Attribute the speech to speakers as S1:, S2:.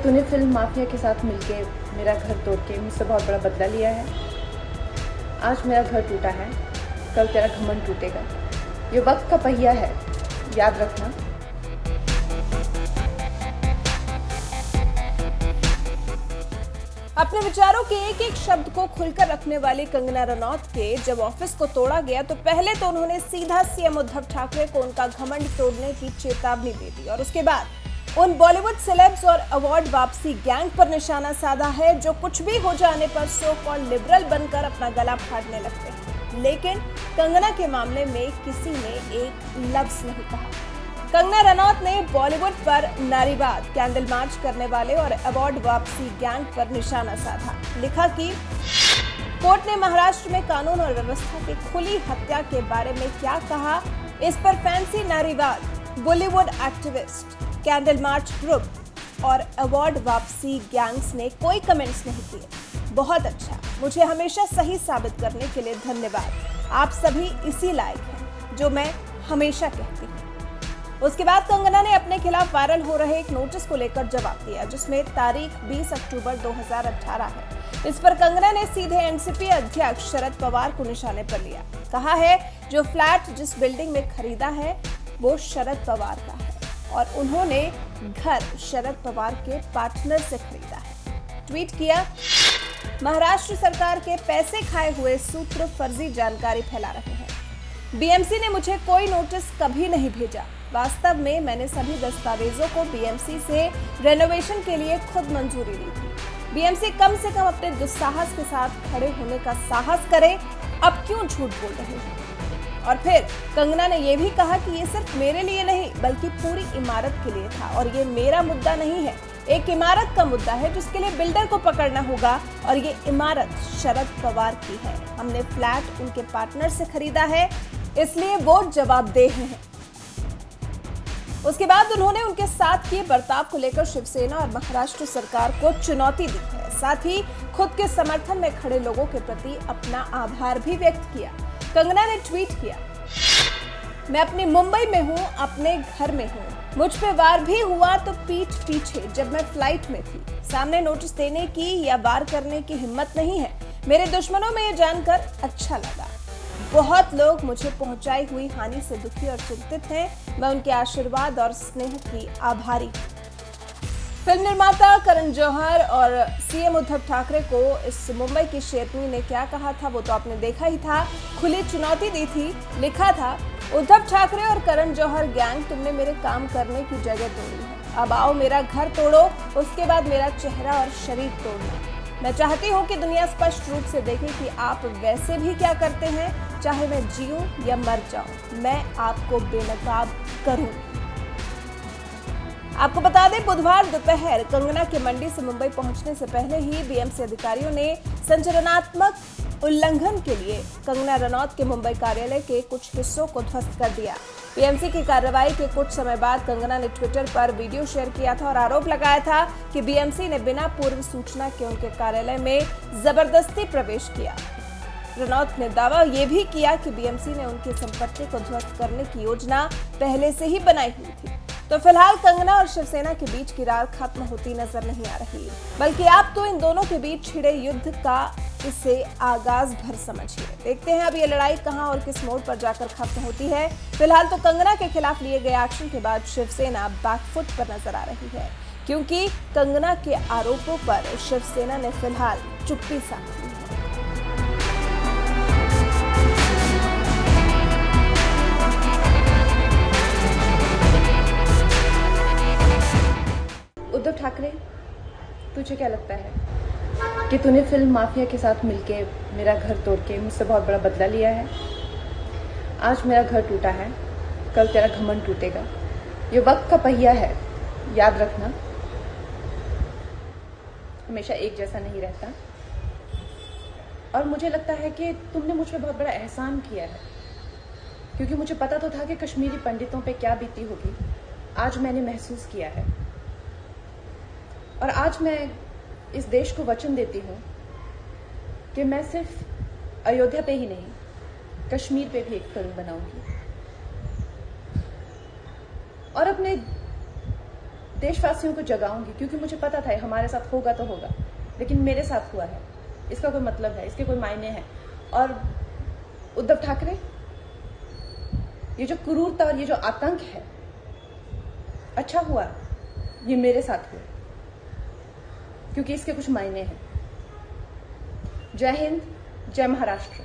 S1: तूने film mafia के साथ मिलके मेरा घर तोड़ के मुझसे बहुत बड़ा बदला लिया है। आज मेरा घर टूटा है, कल तेरा घमंड टूटेगा। ये वक्त का पहिया है, याद रखना।
S2: अपने विचारों के एक एक शब्द को खुलकर रखने वाली कंगना रनौत के जब ऑफिस को तोड़ा गया तो पहले तो उन्होंने सीधा सीएम उद्धव ठाकरे को उनका घमंड तोड़ने की चेतावनी दे दी और उसके बाद उन बॉलीवुड सेलेब्स और अवार्ड वापसी गैंग पर निशाना साधा है जो कुछ भी हो जाने पर सो कॉल्ड लिबरल बनकर अपना गला फाड़ने लगते हैं। लेकिन कंगना के मामले में किसी ने एक लफ्ज नहीं कहा। कंगना रनौत ने बॉलीवुड पर नारीवाद, कैंडल मार्च करने वाले और अवार्ड वापसी गैंग पर निशाना साधा। लिखा कि कोर्ट ने महाराष्ट्र में कानून और व्यवस्था की खुली हत्या के बारे में क्या कहा, इस पर फैंसी नारीवाद, Bollywood activist, candle march group और अवार्ड वापसी गैंग्स ने कोई कमेंट्स नहीं किए। बहुत अच्छा, मुझे हमेशा सही साबित करने के लिए धन्यवाद। आप सभी इसी लायक हैं जो मैं हमेशा कहती हूँ। उसके बाद कंगना ने अपने खिलाफ वायरल हो रहे एक नोटिस को लेकर जवाब दिया जिसमें तारीख 20 अक्टूबर 2018 है। इस पर कंगना ने सीधे एनसीपी अध्यक्ष शरद पवार को निशाने पर लिया। कहा है जो फ्लैट जिस बिल्डिंग में खरीदा है वो शरद पवार का है और उन्होंने घर शरद पवार के पार्टनर से खरीदा है। ट्वीट किया, महाराष्ट्र सरकार के पैसे खाए हुए सूत्र फर्जी जानकारी फैला रहे हैं। बीएमसी ने मुझे कोई नोटिस कभी नहीं भेजा। वास्तव में मैंने सभी दस्तावेजों को बीएमसी से रेनोवेशन के लिए खुद मंजूरी ली थी। बीएमसी कम से कम अपने दुस्साहस के साथ खड़े होने का साहस करे। अब क्यों झूठ बोल रहे हैं? और फिर कंगना ने यह भी कहा कि ये सिर्फ मेरे लिए नहीं बल्कि पूरी इमारत के लिए था और ये मेरा मुद्दा नहीं है, एक इमारत का मुद्दा है जिसके लिए बिल्डर को पकड़ना होगा और ये इमारत शरद पवार की है। हमने फ्लैट उनके पार्टनर से खरीदा है, इसलिए वो जवाबदेह हैं। उसके बाद उन्होंने उनके साथ किए बर्ताव को लेकर शिवसेना और महाराष्ट्र सरकार को चुनौती दी है। साथ ही खुद के समर्थन में खड़े लोगों के प्रति अपना आभार भी व्यक्त किया। कंगना ने ट्वीट किया, मैं अपनी मुंबई में हूँ, अपने घर में हूँ। मुझ पे वार भी हुआ तो पीठ पीछे जब मैं फ्लाइट में थी। सामने नोटिस देने की या वार करने की हिम्मत नहीं है। मेरे दुश्मनों में ये जानकर अच्छा लगा। बहुत लोग मुझे पहुंचाई हुई हानि से दुखी और चिंतित हैं। मैं उनके आशीर्वाद और स्नेह की आभारी हूं। फिल्म निर्माता करण जौहर और सीएम उद्धव ठाकरे को इस मुंबई की शेरनी ने क्या कहा था वो तो आपने देखा ही था। खुली चुनौती दी थी। लिखा था, उद्धव ठाकरे और करण जौहर गैंग, तुमने मेरे काम करने की जगह तोड़ी है। अब आओ मेरा घर तोड़ो, उसके बाद मेरा चेहरा और शरीर तोड़ना। मैं चाहती हूँ कि दुनिया स्पष्ट रूप से देखे कि आप वैसे भी क्या करते हैं। चाहे मैं जीऊं या मर जाऊं, मैं आपको बेनकाब करूंगी। आपको बता दें, बुधवार दोपहर कंगना के मंडी से मुंबई पहुंचने से पहले ही बीएमसी अधिकारियों ने संचलनात्मक उल्लंघन के लिए कंगना रनौत के मुंबई कार्यालय के कुछ हिस्सों को ध्वस्त कर दिया। बीएमसी की कार्रवाई के कुछ समय बाद कंगना ने ट्विटर पर वीडियो शेयर किया था और आरोप लगाया था कि बीएमसी ने बिना पूर्व सूचना के उनके कार्यालय में जबरदस्ती प्रवेश किया। रनौत ने दावा यह भी किया कि बीएमसी ने उनकी संपत्ति को ध्वस्त करने की योजना पहले से ही बनाई हुई थी। तो फिलहाल कंगना और शिवसेना के बीच की रार खत्म होती नजर नहीं आ रही, बल्कि आप तो इन दोनों के बीच छिड़े युद्ध का इसे आगाज भर समझिए। देखते हैं अब ये लड़ाई कहां और किस मोड़ पर जाकर खत्म होती है। फिलहाल तो कंगना के खिलाफ लिए गए एक्शन के बाद शिवसेना बैकफुट पर नजर आ रही है, क्योंकि कंगना के आरोपों पर शिवसेना ने फिलहाल चुप्पी साध ली है।
S1: उद्धव ठाकरे, तुझे क्या लगता है कि तूने फिल्म माफिया के साथ मिलके मेरा घर तोड़ के मुझसे बहुत बड़ा बदला लिया है? आज मेरा घर टूटा है, कल तेरा घमंड टूटेगा। ये वक्त का पहिया है, याद रखना। हमेशा एक जैसा नहीं रहता। और मुझे लगता है कि तुमने मुझ पे बहुत बड़ा एहसान किया है, क्योंकि मुझे पता तो था कि कश्मीरी पंडितों पे क्या बीती होगी। आज मैंने महसूस किया है और आज मैं इस देश को वचन देती हूँ कि मैं सिर्फ अयोध्या पे ही नहीं, कश्मीर पे भी एक फिल्म बनाऊंगी और अपने देशवासियों को जगाऊंगी, क्योंकि मुझे पता था हमारे साथ होगा तो होगा, लेकिन मेरे साथ हुआ है, इसका कोई मतलब है, इसके कोई मायने हैं। और उद्धव ठाकरे, ये जो क्रूरता और ये जो आतंक है, अच्छा हुआ ये मेरे साथ हुआ, क्योंकि इसके कुछ मायने हैं। जय हिंद, जय महाराष्ट्र।